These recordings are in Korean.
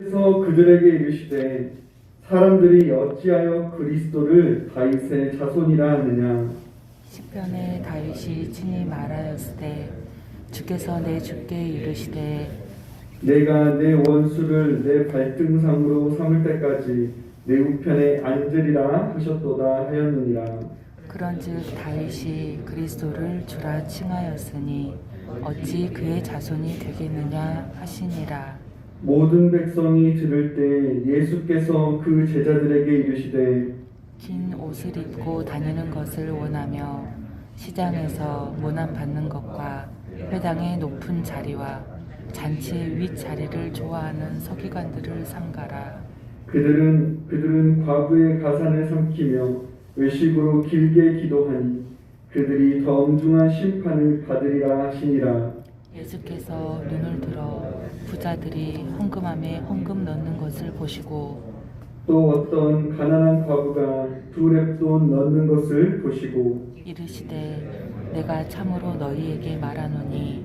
그래서 그들에게 이르시되 사람들이 어찌하여 그리스도를 다윗의 자손이라 하느냐. 시편에 다윗이 친히 말하였으되 주께서 내 주께 이르시되 내가 내 원수를 내 발등상으로 삼을 때까지 내 우편에 앉으리라 하셨도다 하였느니라. 그런즉 다윗이 그리스도를 주라 칭하였으니 어찌 그의 자손이 되겠느냐 하시니라. 모든 백성이 들을 때 예수께서 그 제자들에게 이르시되 긴 옷을 입고 다니는 것을 원하며 시장에서 모난 받는 것과 회당의 높은 자리와 잔치의 윗자리를 좋아하는 서기관들을 삼가라. 그들은 과부의 가산을 삼키며 외식으로 길게 기도하니 그들이 더 엄중한 심판을 받으리라 하시니라. 예수께서 눈을 들어 부자들이 헌금함에 헌금 넣는 것을 보시고 또 어떤 가난한 과부가 두 렙돈 넣는 것을 보시고 이르시되 내가 참으로 너희에게 말하노니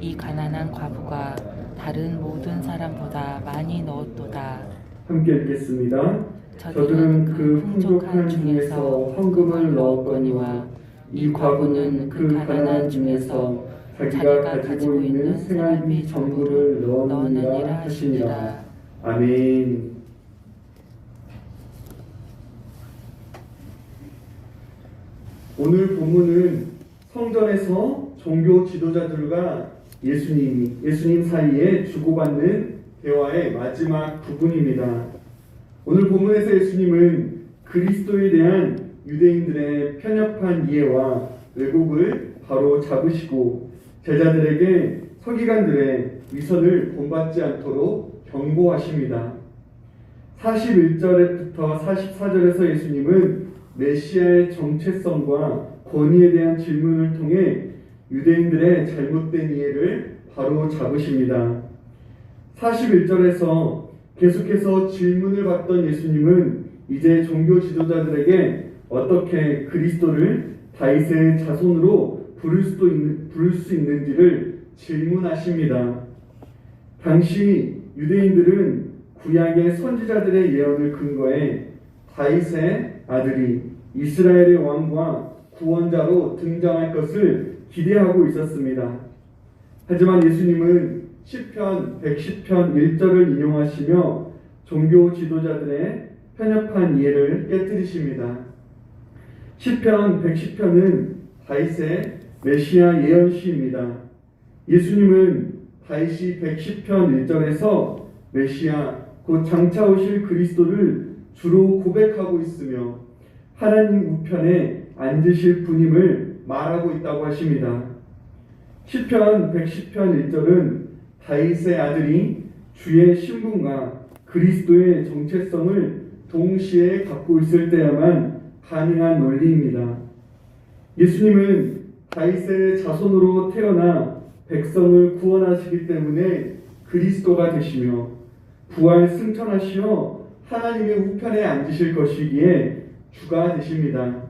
이 가난한 과부가 다른 모든 사람보다 많이 넣었도다. 함께 읽겠습니다. 저들은 그 풍족한 중에서 헌금을 넣었거니와 이 과부는 그 가난한 중에서 자기가 가지고 있는 생활비 전부를 넣었느니라 하시니라. 아멘. 오늘 본문은 성전에서 종교 지도자들과 예수님 사이에 주고받는 대화의 마지막 부분입니다. 오늘 본문에서 예수님은 그리스도에 대한 유대인들의 편협한 이해와 왜곡을 바로 잡으시고 제자들에게 서기관들의 위선을 본받지 않도록 경고하십니다. 41절부터 44절에서 예수님은 메시아의 정체성과 권위에 대한 질문을 통해 유대인들의 잘못된 이해를 바로 잡으십니다. 41절에서 계속해서 질문을 받던 예수님은 이제 종교 지도자들에게 어떻게 그리스도를 다윗의 자손으로 부를 수 있는지를 질문하십니다. 당시 유대인들은 구약의 선지자들의 예언을 근거해 다윗의 아들이 이스라엘의 왕과 구원자로 등장할 것을 기대하고 있었습니다. 하지만 예수님은 시편 110편 1절을 인용하시며 종교 지도자들의 편협한 이해를 깨뜨리십니다. 시편 110편은 다윗의 메시아 예언시입니다. 예수님은 다윗이 110편 1절에서 메시아 곧 장차 오실 그리스도를 주로 고백하고 있으며 하나님 우편에 앉으실 분임을 말하고 있다고 하십니다. 시편 110편 1절은 다윗의 아들이 주의 신분과 그리스도의 정체성을 동시에 갖고 있을 때야만 가능한 논리입니다. 예수님은 다윗의 자손으로 태어나 백성을 구원하시기 때문에 그리스도가 되시며 부활 승천하시어 하나님의 우편에 앉으실 것이기에 주가 되십니다.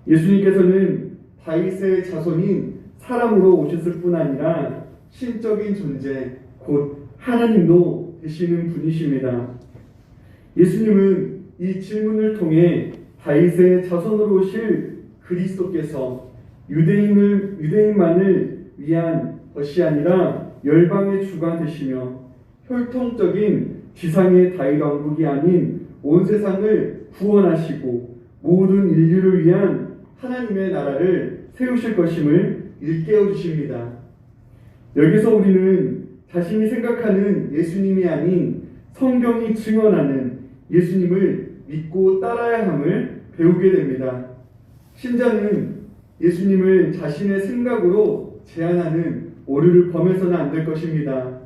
예수님께서는 다윗의 자손인 사람으로 오셨을 뿐 아니라 신적인 존재 곧 하나님도 되시는 분이십니다. 예수님은 이 질문을 통해 다윗의 자손으로 오실 그리스도께서 유대인만을 위한 것이 아니라 열방의 주가 되시며 혈통적인 지상의 다윗 왕국이 아닌 온 세상을 구원하시고 모든 인류를 위한 하나님의 나라를 세우실 것임을 일깨워 주십니다. 여기서 우리는 자신이 생각하는 예수님이 아닌 성경이 증언하는 예수님을 믿고 따라야 함을 배우게 됩니다. 신자는 예수님을 자신의 생각으로 제한하는 오류를 범해서는 안 될 것입니다.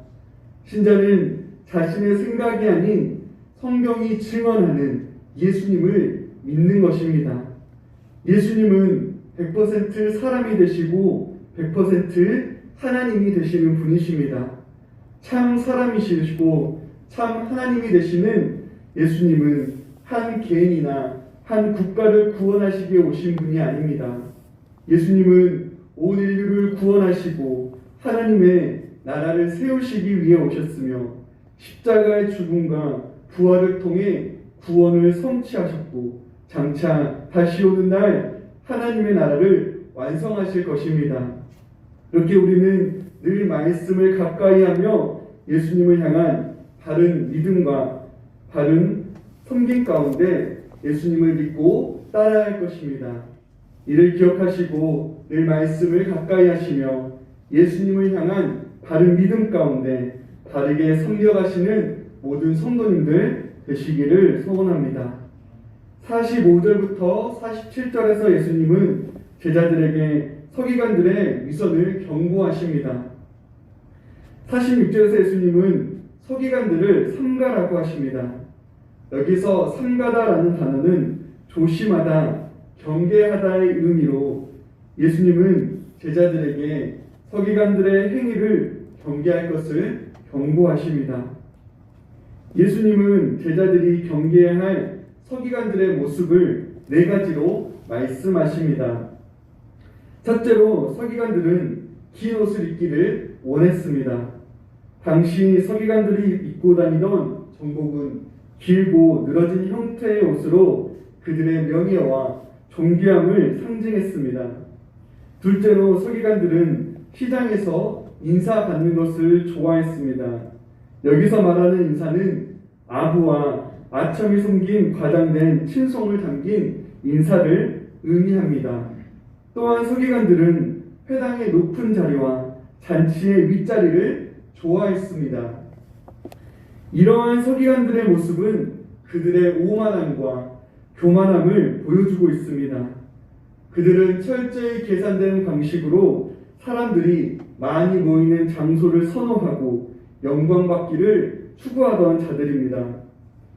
신자는 자신의 생각이 아닌 성경이 증언하는 예수님을 믿는 것입니다. 예수님은 100% 사람이 되시고 100% 하나님이 되시는 분이십니다. 참 사람이시고 참 하나님이 되시는 예수님은 한 개인이나 한 국가를 구원하시기 위해 오신 분이 아닙니다. 예수님은 온 인류를 구원하시고 하나님의 나라를 세우시기 위해 오셨으며 십자가의 죽음과 부활을 통해 구원을 성취하셨고 장차 다시 오는 날 하나님의 나라를 완성하실 것입니다. 이렇게 우리는 늘 말씀을 가까이 하며 예수님을 향한 바른 믿음과 바른 섬김 가운데 예수님을 믿고 따라할 것입니다. 이를 기억하시고 늘 말씀을 가까이 하시며 예수님을 향한 바른 믿음 가운데 바르게 섬겨가시는 모든 성도님들 되시기를 소원합니다. 45절부터 47절에서 예수님은 제자들에게 서기관들의 위선을 경고하십니다. 46절에서 예수님은 서기관들을 삼가라고 하십니다. 여기서 삼가다라는 단어는 조심하다, 경계하다의 의미로 예수님은 제자들에게 서기관들의 행위를 경계할 것을 경고하십니다. 예수님은 제자들이 경계해야 할 서기관들의 모습을 4가지로 말씀하십니다. 첫째로 서기관들은 긴 옷을 입기를 원했습니다. 당시 서기관들이 입고 다니던 정복은 길고 늘어진 형태의 옷으로 그들의 명예와 존귀함을 상징했습니다. 둘째로 서기관들은 시장에서 인사받는 것을 좋아했습니다. 여기서 말하는 인사는 아부와 아첨이 숨긴 과장된 친송을 담긴 인사를 의미합니다. 또한 서기관들은 회당의 높은 자리와 잔치의 윗자리를 좋아했습니다. 이러한 서기관들의 모습은 그들의 오만함과 교만함을 보여주고 있습니다. 그들은 철저히 계산된 방식으로 사람들이 많이 모이는 장소를 선호하고 영광받기를 추구하던 자들입니다.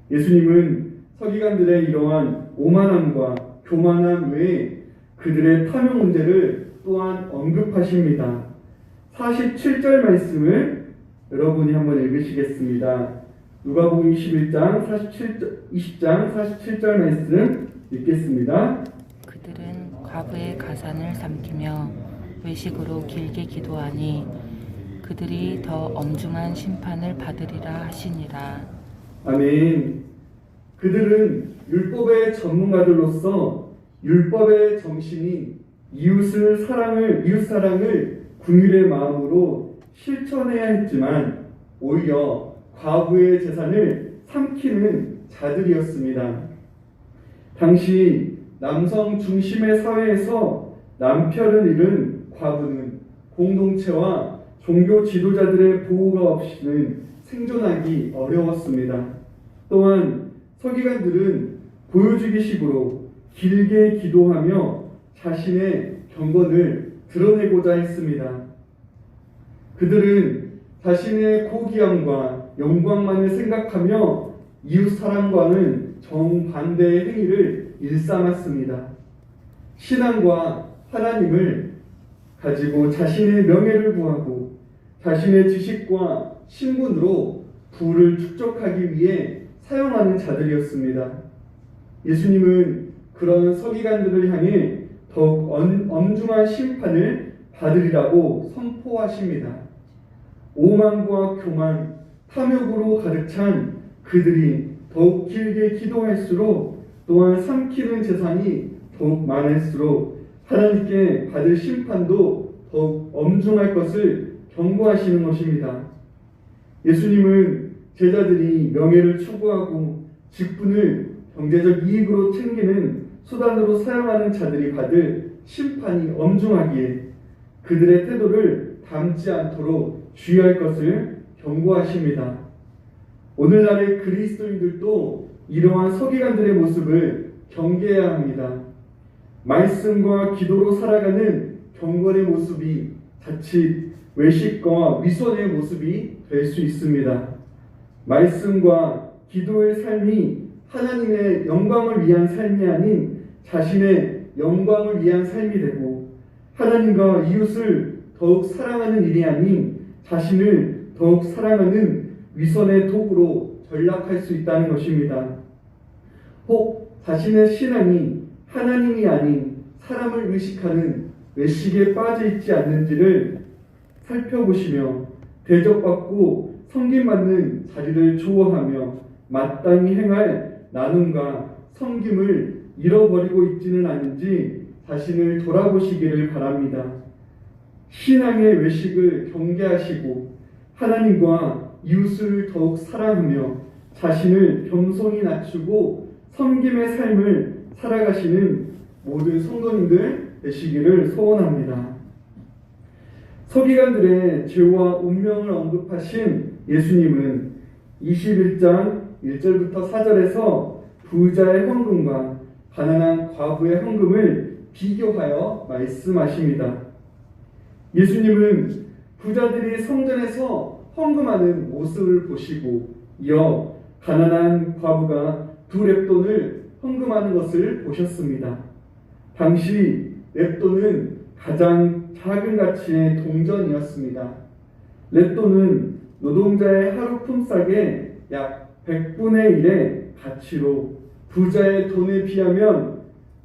예수님은 서기관들의 이러한 오만함과 교만함 외에 그들의 탐욕 문제를 또한 언급하십니다. 47절 말씀을 여러분이 한번 읽으시겠습니다. 누가복음 20장 47절 말씀 읽겠습니다. 그들은 과부의 가산을 삼키며 외식으로 길게 기도하니 그들이 더 엄중한 심판을 받으리라 하시니라. 아멘. 그들은 율법의 전문가들로서 율법의 정신인 이웃 사랑을 긍휼의 마음으로 실천해야 했지만 오히려 과부의 재산을 삼키는 자들이었습니다. 당시 남성 중심의 사회에서 남편을 잃은 과부는 공동체와 종교 지도자들의 보호가 없이는 생존하기 어려웠습니다. 또한 서기관들은 보여주기식으로 길게 기도하며 자신의 경건을 드러내고자 했습니다. 그들은 자신의 고귀함과 영광만을 생각하며 이웃 사랑과는 정반대의 행위를 일삼았습니다. 신앙과 하나님을 가지고 자신의 명예를 구하고 자신의 지식과 신분으로 부를 축적하기 위해 사용하는 자들이었습니다. 예수님은 그런 서기관들을 향해 더욱 엄중한 심판을 받으리라고 선포하십니다. 오만과 교만, 탐욕으로 가득 찬 그들이 더욱 길게 기도할수록 또한 삼키는 재산이 더욱 많을수록 하나님께 받을 심판도 더욱 엄중할 것을 경고하시는 것입니다. 예수님은 제자들이 명예를 추구하고 직분을 경제적 이익으로 챙기는 수단으로 사용하는 자들이 받을 심판이 엄중하기에 그들의 태도를 닮지 않도록 주의할 것을 경고하십니다. 오늘날의 그리스도인들도 이러한 서기관들의 모습을 경계해야 합니다. 말씀과 기도로 살아가는 경건의 모습이 자칫 외식과 위선의 모습이 될 수 있습니다. 말씀과 기도의 삶이 하나님의 영광을 위한 삶이 아닌 자신의 영광을 위한 삶이 되고 하나님과 이웃을 더욱 사랑하는 일이 아닌 자신을 더욱 사랑하는 위선의 도구로 전락할 수 있다는 것입니다. 혹 자신의 신앙이 하나님이 아닌 사람을 의식하는 외식에 빠져 있지 않는지를 살펴보시며 대접받고 섬김받는 자리를 좋아하며 마땅히 행할 나눔과 섬김을 잃어버리고 있지는 않은지 자신을 돌아보시기를 바랍니다. 신앙의 외식을 경계하시고 하나님과 이웃을 더욱 사랑하며 자신을 겸손히 낮추고 섬김의 삶을 살아가시는 모든 성도님들 되시기를 소원합니다. 서기관들의 죄와 운명을 언급하신 예수님은 21장 1절부터 4절에서 부자의 헌금과 가난한 과부의 헌금을 비교하여 말씀하십니다. 예수님은 부자들이 성전에서 헌금하는 모습을 보시고 이어 가난한 과부가 2렙돈을 헌금하는 것을 보셨습니다. 당시 렙돈은 가장 작은 가치의 동전이었습니다. 렙돈은 노동자의 하루 품삯의 약 100분의 1의 가치로 부자의 돈에 비하면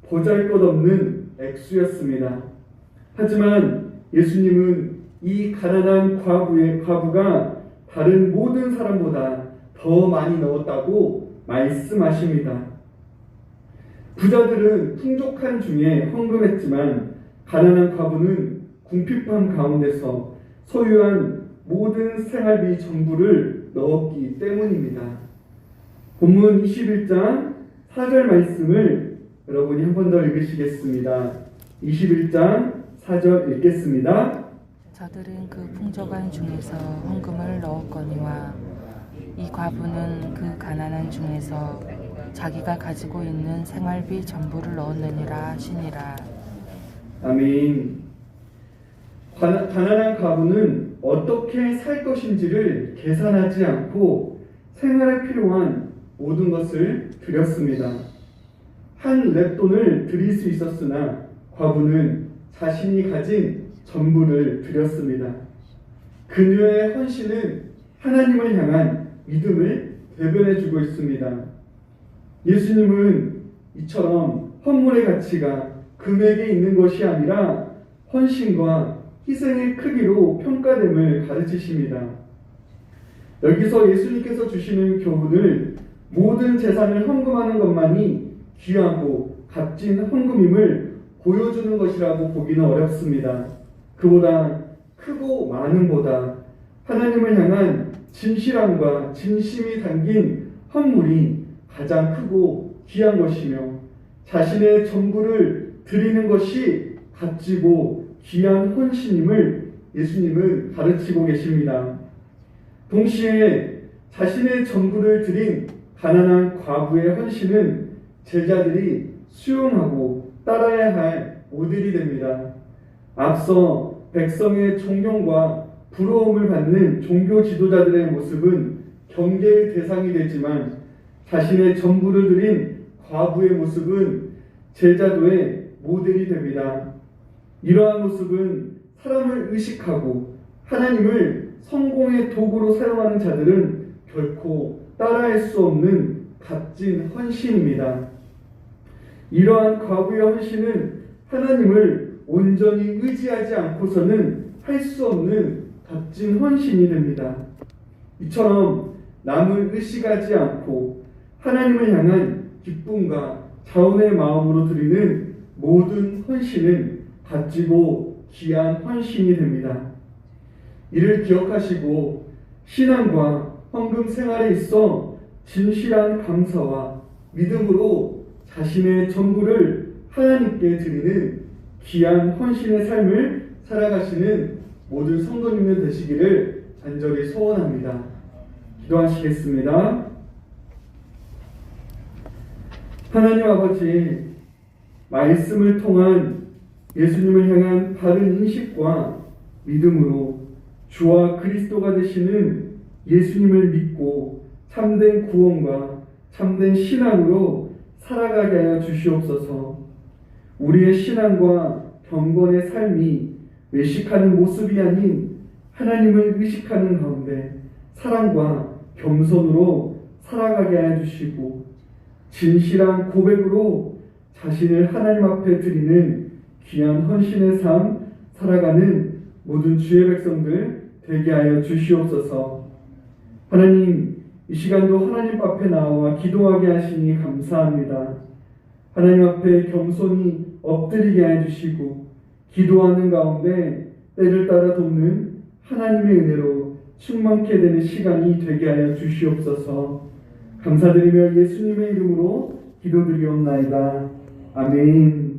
보잘것없는 액수였습니다. 하지만 예수님은 이 가난한 과부가 다른 모든 사람보다 더 많이 넣었다고 말씀하십니다. 부자들은 풍족한 중에 헌금했지만 가난한 과부는 궁핍함 가운데서 소유한 모든 생활비 전부를 넣었기 때문입니다. 본문 21장 4절 말씀을 여러분이 한 번 더 읽으시겠습니다. 21장 4절 읽겠습니다. 저들은 그 풍족한 중에서 헌금을 넣었거니와 이 과부는 그 가난한 중에서 자기가 가지고 있는 생활비 전부를 넣었느니라 하시니라. 아멘. 가난한 과부는 어떻게 살 것인지를 계산하지 않고 생활에 필요한 모든 것을 드렸습니다. 한 렙돈을 드릴 수 있었으나 과부는 자신이 가진 전부를 드렸습니다. 그녀의 헌신은 하나님을 향한 믿음을 대변해주고 있습니다. 예수님은 이처럼 헌물의 가치가 금액에 있는 것이 아니라 헌신과 희생의 크기로 평가됨을 가르치십니다. 여기서 예수님께서 주시는 교훈을 모든 재산을 헌금하는 것만이 귀하고 값진 헌금임을 보여주는 것이라고 보기는 어렵습니다. 그보다 크고 많음보다 하나님을 향한 진실함과 진심이 담긴 헌물이 가장 크고 귀한 것이며 자신의 전부를 드리는 것이 값지고 귀한 헌신임을 예수님은 가르치고 계십니다. 동시에 자신의 전부를 드린 가난한 과부의 헌신은 제자들이 수용하고 따라야 할 모델이 됩니다. 앞서 백성의 존경과 부러움을 받는 종교 지도자들의 모습은 경계의 대상이 되지만 자신의 전부를 드린 과부의 모습은 제자도의 모델이 됩니다. 이러한 모습은 사람을 의식하고 하나님을 성공의 도구로 사용하는 자들은 결코 따라할 수 없는 값진 헌신입니다. 이러한 과부의 헌신은 하나님을 온전히 의지하지 않고서는 할 수 없는 값진 헌신이 됩니다. 이처럼 남을 의식하지 않고 하나님을 향한 기쁨과 자원의 마음으로 드리는 모든 헌신은 값지고 귀한 헌신이 됩니다. 이를 기억하시고 신앙과 헌금 생활에 있어 진실한 감사와 믿음으로 자신의 전부를 하나님께 드리는 귀한 헌신의 삶을 살아가시는 모든 성도님들 되시기를 간절히 소원합니다. 기도하시겠습니다. 하나님 아버지, 말씀을 통한 예수님을 향한 바른 인식과 믿음으로 주와 그리스도가 되시는 예수님을 믿고 참된 구원과 참된 신앙으로 살아가게 하여 주시옵소서. 우리의 신앙과 경건의 삶이 외식하는 모습이 아닌 하나님을 의식하는 가운데 사랑과 겸손으로 살아가게 하여 주시고 진실한 고백으로 자신을 하나님 앞에 드리는 귀한 헌신의 삶 살아가는 모든 주의 백성들 되게 하여 주시옵소서. 하나님, 이 시간도 하나님 앞에 나와 기도하게 하시니 감사합니다. 하나님 앞에 겸손히 엎드리게 해주시고 기도하는 가운데 때를 따라 돕는 하나님의 은혜로 충만케 되는 시간이 되게 하여 주시옵소서. 감사드리며 예수님의 이름으로 기도드리옵나이다. 아멘.